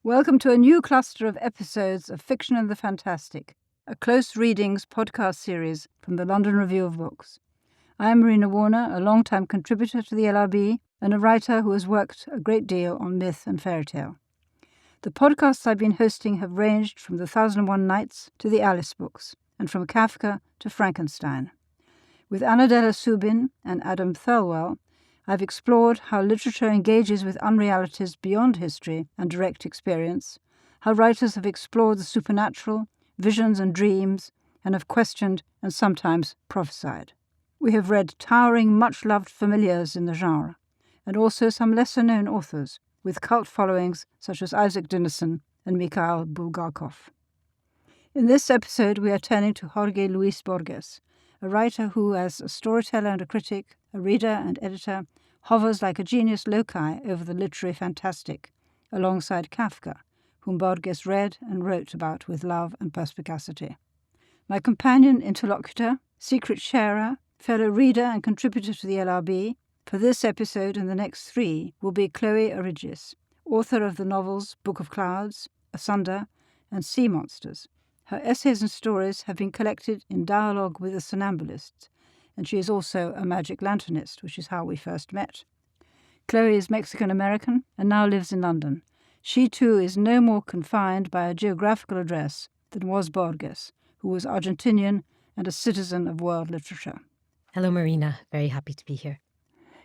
Welcome to a new cluster of episodes of Fiction and the Fantastic, a close readings podcast series from the London Review of Books. I am Marina Warner, a long-time contributor to the LRB and a writer who has worked a great deal on myth and fairy tale. The podcasts I've been hosting have ranged from The 1001 Nights to the Alice books, and from Kafka to Frankenstein. With Annadella Subin and Adam Thirlwell, I've explored how literature engages with unrealities beyond history and direct experience, how writers have explored the supernatural, visions and dreams, and have questioned and sometimes prophesied. We have read towering, much-loved familiars in the genre, and also some lesser-known authors, with cult followings such as Isaac Dinesen and Mikhail Bulgakov. In this episode, we are turning to Jorge Luis Borges, a writer who, as a storyteller and a critic, a reader and editor, hovers like a genius loci over the literary fantastic, alongside Kafka, whom Borges read and wrote about with love and perspicacity. My companion, interlocutor, secret sharer, fellow reader and contributor to the LRB, for this episode and the next three will be Chloe Origis, author of the novels Book of Clouds, Asunder, and Sea Monsters. Her essays and stories have been collected in Dialogue with a Somnambulist, and she is also a magic lanternist, which is how we first met. Chloe is Mexican-American and now lives in London. She too is no more confined by a geographical address than was Borges, who was Argentinian and a citizen of world literature. Hello, Marina. Very happy to be here.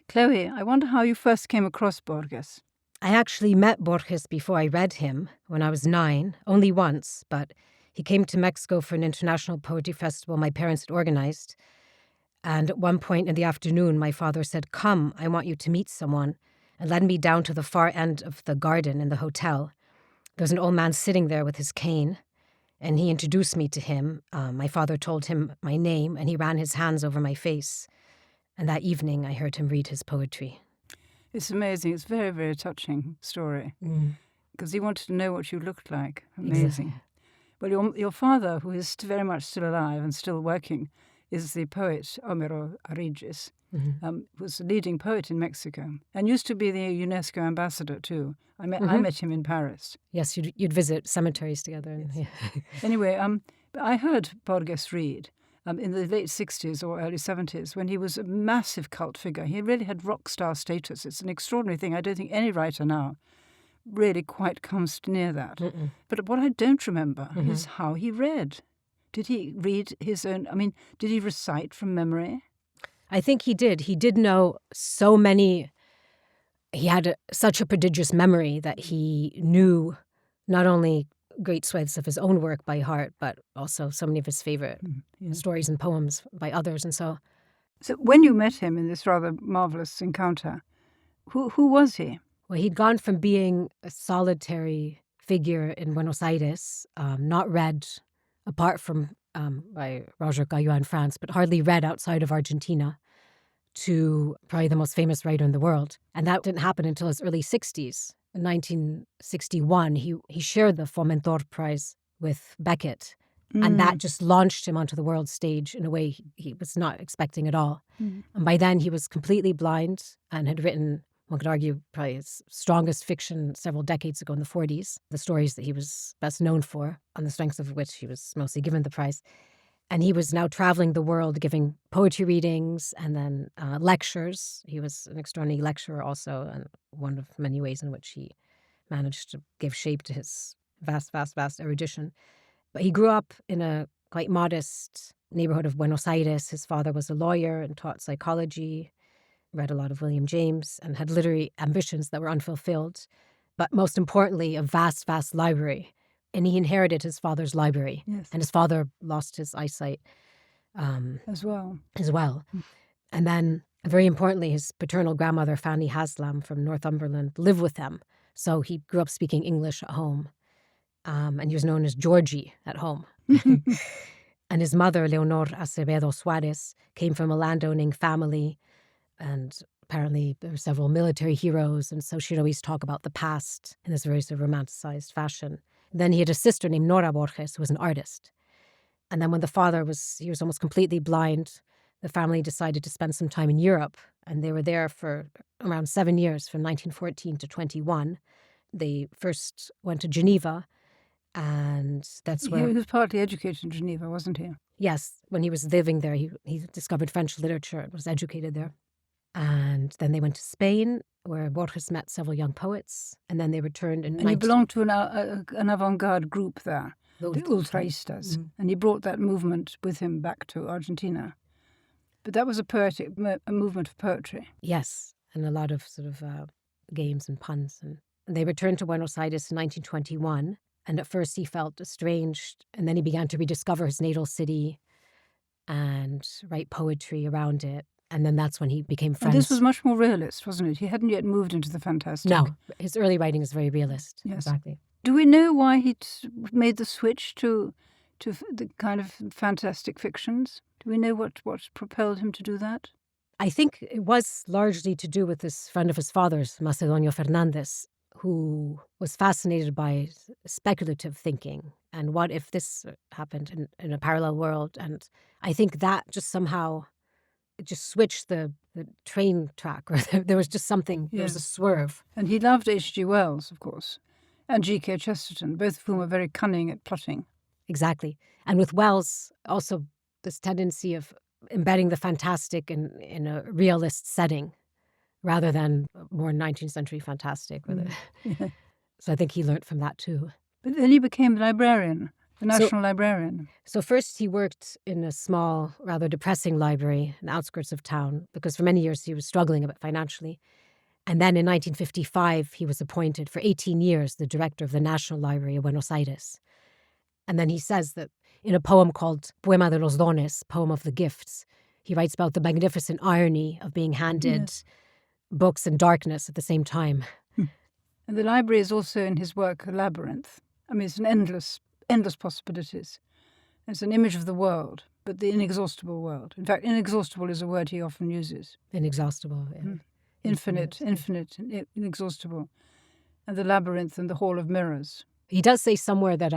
Chloe, I wonder how you first came across Borges. I actually met Borges before I read him when I was 9, only once, but he came to Mexico for an international poetry festival my parents had organized. And at one point in the afternoon, my father said, "Come, I want you to meet someone," and led me down to the far end of the garden in the hotel. There was an old man sitting there with his cane, and he introduced me to him. My father told him my name, and he ran his hands over my face. And that evening, I heard him read his poetry. It's amazing. It's a very, very touching story, because he wanted to know what you looked like. Amazing. Exactly. Well, your father, who is very much still alive and still working, is the poet Homero Arigis, was a leading poet in Mexico and used to be the UNESCO ambassador too. I met him in Paris. Yes, you'd visit cemeteries together. Yes. Anyway, I heard Borges read in the late 60s or early 70s when he was a massive cult figure. He really had rock star status. It's an extraordinary thing. I don't think any writer now really quite comes near that. But what I don't remember is how he read. Did he read his own? Did he recite from memory? I think he did. He did know so many. He had such a prodigious memory that he knew not only great swathes of his own work by heart, but also so many of his favorite stories and poems by others. And so when you met him in this rather marvelous encounter, who was he? Well, he'd gone from being a solitary figure in Buenos Aires, not read apart from by Roger Caillois in France, but hardly read outside of Argentina, to probably the most famous writer in the world. And that didn't happen until his early 60s. In 1961, he shared the Fomentor Prize with Beckett, and that just launched him onto the world stage in a way he was not expecting at all. And by then, he was completely blind and had written, one could argue, probably his strongest fiction several decades ago in the 40s, the stories that he was best known for, on the strength of which he was mostly given the prize. And he was now traveling the world giving poetry readings and then lectures. He was an extraordinary lecturer also, and one of many ways in which he managed to give shape to his vast, vast, vast erudition. But he grew up in a quite modest neighborhood of Buenos Aires. His father was a lawyer and taught psychology, read a lot of William James, and had literary ambitions that were unfulfilled. But most importantly, a vast, vast library. And he inherited his father's library. Yes. And his father lost his eyesight as well. And then, very importantly, his paternal grandmother, Fanny Haslam from Northumberland, lived with them. So he grew up speaking English at home. And he was known as Georgie at home. And his mother, Leonor Acevedo Suarez, came from a landowning family. And apparently there were several military heroes. And so she'd always talk about the past in this very sort of romanticized fashion. Then he had a sister named Nora Borges, who was an artist. And then when the father was almost completely blind, the family decided to spend some time in Europe. And they were there for around 7 years, from 1914 to 21. they first went to Geneva, and that's where... He was partly educated in Geneva, wasn't he? Yes, when he was living there, he discovered French literature and was educated there. And then they went to Spain, where Borges met several young poets, and then they returned in... And he belonged to an avant-garde group there, the Ultraistas, and he brought that movement with him back to Argentina. But that was a movement of poetry. Yes, and a lot of sort of games and puns. And they returned to Buenos Aires in 1921, and at first he felt estranged, and then he began to rediscover his natal city and write poetry around it. And then that's when he became friends. And this was much more realist, wasn't it? He hadn't yet moved into the fantastic. No, his early writing is very realist. Yes. Exactly. Do we know why he made the switch to the kind of fantastic fictions? Do we know what propelled him to do that? I think it was largely to do with this friend of his father's, Macedonio Fernandez, who was fascinated by speculative thinking and what if this happened in a parallel world. And I think that just somehow... it just switched the train track, or there was just something, there was a swerve. And he loved H.G. Wells, of course, and G.K. Chesterton, both of whom were very cunning at plotting. Exactly. And with Wells, also this tendency of embedding the fantastic in a realist setting rather than more 19th century fantastic. So I think he learned from that too. But then he became a librarian. The national librarian. So first he worked in a small, rather depressing library in the outskirts of town because for many years he was struggling a bit financially. And then in 1955 he was appointed for 18 years the director of the National Library of Buenos Aires. And then he says that in a poem called Poema de los Dones, Poem of the Gifts, he writes about the magnificent irony of being handed books and darkness at the same time. And the library is also in his work a labyrinth. I mean, it's an endless possibilities. It's an image of the world, but the inexhaustible world. In fact, inexhaustible is a word he often uses. Inexhaustible. Yeah. Infinite, inexhaustible. And the labyrinth and the hall of mirrors. He does say somewhere that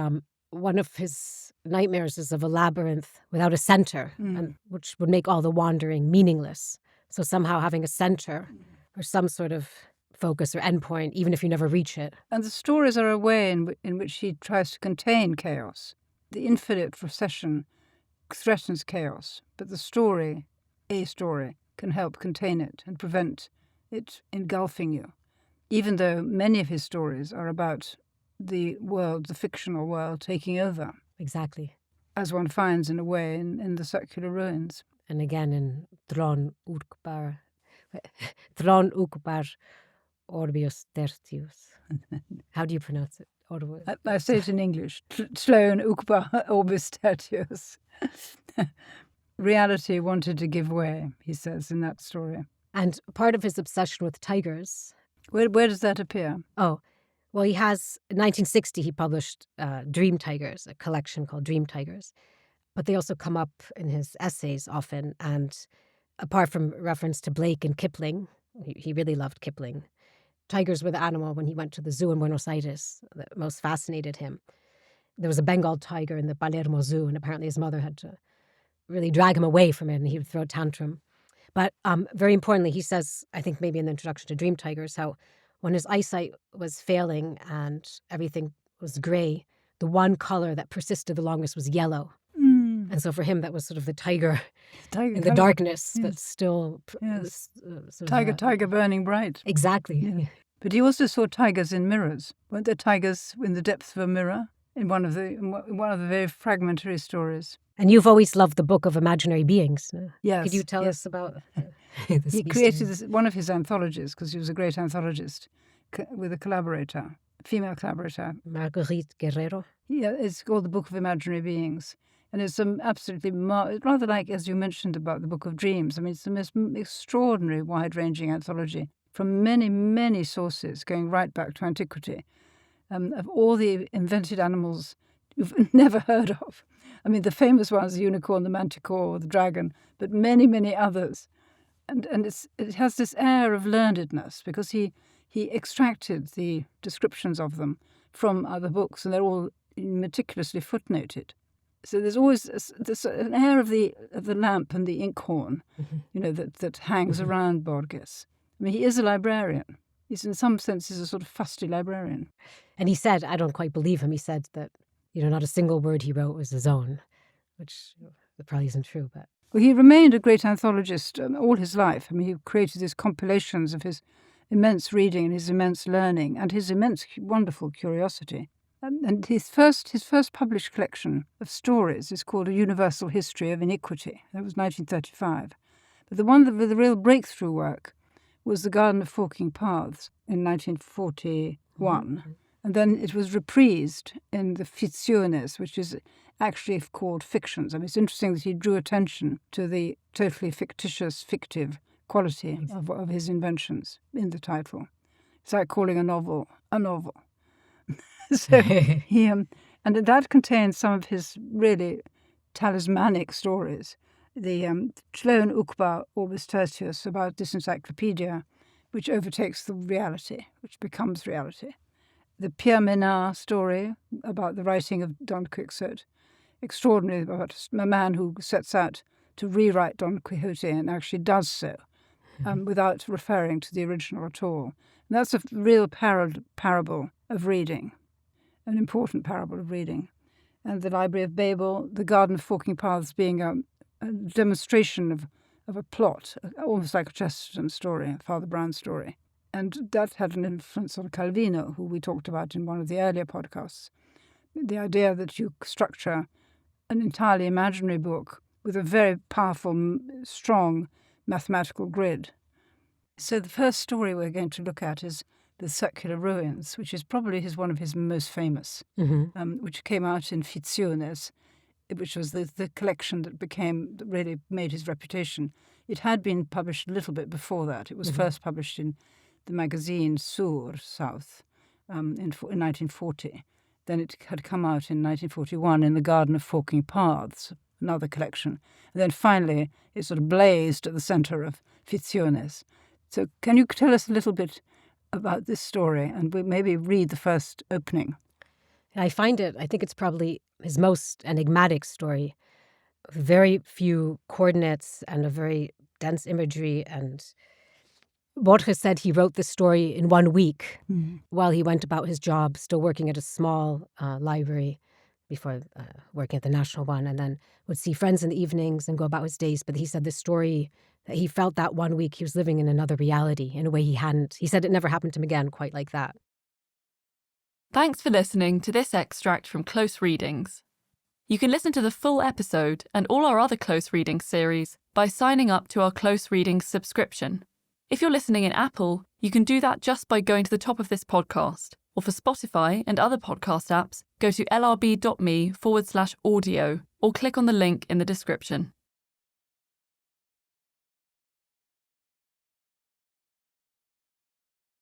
one of his nightmares is of a labyrinth without a center, and which would make all the wandering meaningless. So somehow having a center or some sort of focus or endpoint, even if you never reach it. And the stories are a way in which he tries to contain chaos. The infinite procession threatens chaos, but the story, a story, can help contain it and prevent it engulfing you, even though many of his stories are about the world, the fictional world, taking over. Exactly. As one finds, in a way, in the circular ruins. And again in Thron Ukbar Orbius Tertius. How do you pronounce it? I say it in English. Sloan Ukbar Orbis Tertius. Reality wanted to give way, he says in that story. And part of his obsession with tigers... Where does that appear? Oh, well, he has... In 1960, he published Dream Tigers, a collection called Dream Tigers. But they also come up in his essays often. And apart from reference to Blake and Kipling, he really loved Kipling, tigers were the animal when he went to the zoo in Buenos Aires that most fascinated him. There was a Bengal tiger in the Palermo Zoo, and apparently his mother had to really drag him away from it, and he would throw a tantrum. But very importantly, he says, I think maybe in the introduction to Dream Tigers, how when his eyesight was failing and everything was gray, the one color that persisted the longest was yellow. And so for him, that was sort of the tiger in the darkness, but still... Tiger burning bright. Exactly. Yeah. But he also saw tigers in mirrors. Weren't there tigers in the depths of a mirror in one of the very fragmentary stories? And you've always loved the Book of Imaginary Beings. Yes. Could you tell us about this? He created one of his anthologies, because he was a great anthologist, with a collaborator, female collaborator. Marguerite Guerrero. Yeah, it's called the Book of Imaginary Beings. And it's some absolutely, rather like, as you mentioned, about the Book of Dreams. I mean, it's the most extraordinary, wide-ranging anthology from many, many sources, going right back to antiquity, of all the invented animals you've never heard of. I mean, the famous ones, the unicorn, the manticore, the dragon, but many, many others. And it has this air of learnedness, because he extracted the descriptions of them from other books, and they're all meticulously footnoted. So there's always an air of the lamp and the inkhorn, that hangs around Borges. I mean, he is a librarian. He's in some senses a sort of fusty librarian. And he said, I don't quite believe him, he said that, not a single word he wrote was his own, which probably isn't true, but... Well, he remained a great anthologist all his life. I mean, he created these compilations of his immense reading and his immense learning and his immense wonderful curiosity. And his first published collection of stories is called A Universal History of Iniquity. That was 1935. But the one with the real breakthrough work was The Garden of Forking Paths in 1941. Mm-hmm. And then it was reprised in the Fictiones, which is actually called Fictions. I mean, it's interesting that he drew attention to the totally fictive quality of his inventions in the title. It's like calling a novel a novel. So he and that contains some of his really talismanic stories. The Chlone Ukba Orbis Tertius about this encyclopedia, which overtakes the reality, which becomes reality. The Pierre Menard story about the writing of Don Quixote, extraordinary, about a man who sets out to rewrite Don Quixote and actually does so without referring to the original at all. And that's a real parable of reading, an important parable of reading. And the Library of Babel, the Garden of Forking Paths being a demonstration of a plot, almost like a Chesterton story, a Father Brown story. And that had an influence on Calvino, who we talked about in one of the earlier podcasts. The idea that you structure an entirely imaginary book with a very powerful, strong mathematical grid. So the first story we're going to look at is The Circular Ruins, which is probably one of his most famous, which came out in Fictiones, which was the collection that really made his reputation. It had been published a little bit before that. It was first published in the magazine South in 1940. Then it had come out in 1941 in The Garden of Forking Paths, another collection. And then finally it sort of blazed at the centre of Fictiones. So can you tell us a little bit about this story and we maybe read the first opening? I think it's probably his most enigmatic story. Very few coordinates and a very dense imagery. And Borges said he wrote this story in 1 week while he went about his job, still working at a small library before working at the national one, and then would see friends in the evenings and go about his days. But he said this story, that he felt that 1 week he was living in another reality in a way he said it never happened to him again quite like that. Thanks for listening to this extract from Close Readings. You can listen to the full episode and all our other Close Readings series by signing up to our Close Readings subscription. If you're listening in Apple, you can do that just by going to the top of this podcast. Or for Spotify and other podcast apps, go to lrb.me/audio or click on the link in the description.